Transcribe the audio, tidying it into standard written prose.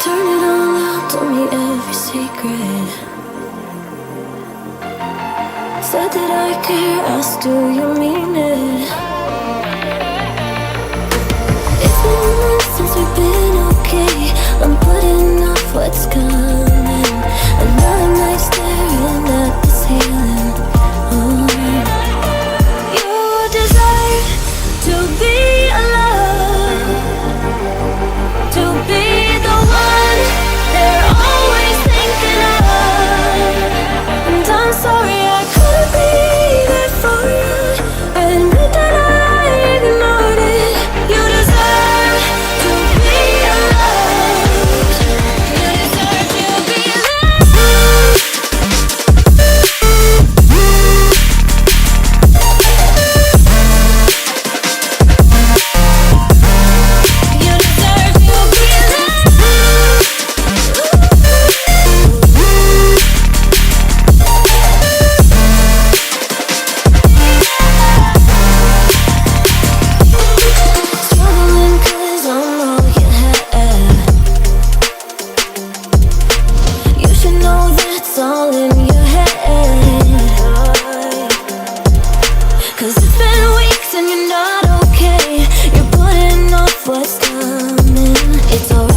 Turn it all out, told me every secret. Said that I care, asked do you mean it? It's been months since we've been okay. I'm putting off what's coming. Another night staring at the ceiling. Oh. You deserve to be alone, to be the one they're always thinking of. And I'm sorry I couldn't be there for you. Admit that I ignored it. You deserve to be loved. You deserve to be loved. You deserve to be loved. Struggling 'cause I'm all you had. You should know that's all in your head. 'Cause it's been weeks and you're not okay. You're putting off what's coming. It's alright.